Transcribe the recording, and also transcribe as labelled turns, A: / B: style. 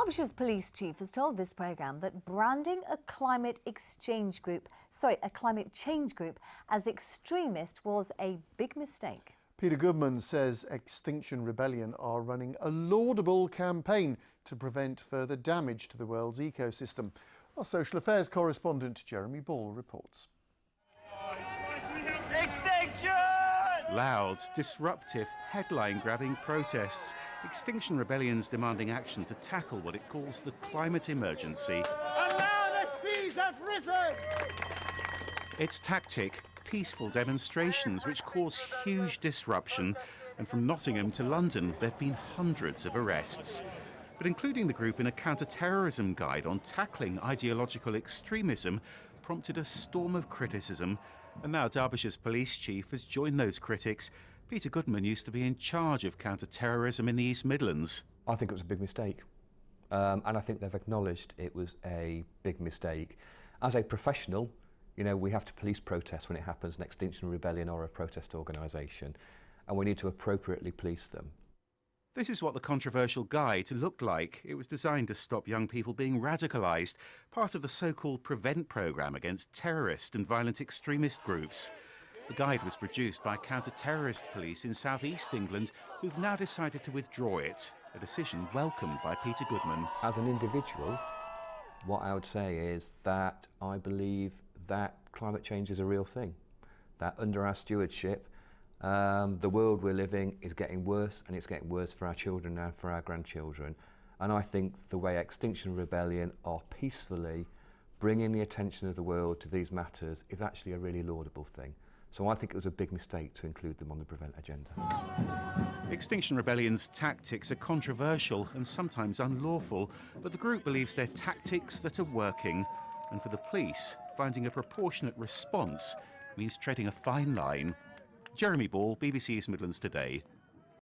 A: Derbyshire's police chief has told this programme that branding a climate change group as extremist was a big mistake.
B: Peter Goodman says Extinction Rebellion are running a laudable campaign to prevent further damage to the world's ecosystem. Our social affairs correspondent Jeremy Ball reports.
C: Extinction!
D: Loud, disruptive, headline-grabbing protests. Extinction Rebellion's demanding action to tackle what it calls the climate emergency.
C: And now the seas have risen!
D: Its tactic, peaceful demonstrations which cause huge disruption. And from Nottingham to London, there have been hundreds of arrests. But including the group in a counter-terrorism guide on tackling ideological extremism prompted a storm of criticism. And now Derbyshire's police chief has joined those critics. Peter Goodman used to be in charge of counter-terrorism in the East Midlands.
E: I think it was a big mistake. And I think they've acknowledged it was a big mistake. As a professional, you know, we have to police protests when it happens, an Extinction Rebellion or a protest organisation, and we need to appropriately police them.
D: This is what the controversial guide looked like. It was designed to stop young people being radicalised, part of the so-called PREVENT programme against terrorist and violent extremist groups. The guide was produced by counter-terrorist police in South East England, who've now decided to withdraw it, a decision welcomed by Peter Goodman.
E: As an individual, what I would say is that I believe that climate change is a real thing, that under our stewardship, the world we're living is getting worse, and it's getting worse for our children and for our grandchildren. And I think the way Extinction Rebellion are peacefully bringing the attention of the world to these matters is actually a really laudable thing. So I think it was a big mistake to include them on the PREVENT agenda.
D: Extinction Rebellion's tactics are controversial and sometimes unlawful, but the group believes they're tactics that are working. And for the police, finding a proportionate response means treading a fine line. Jeremy Ball, BBC East Midlands Today.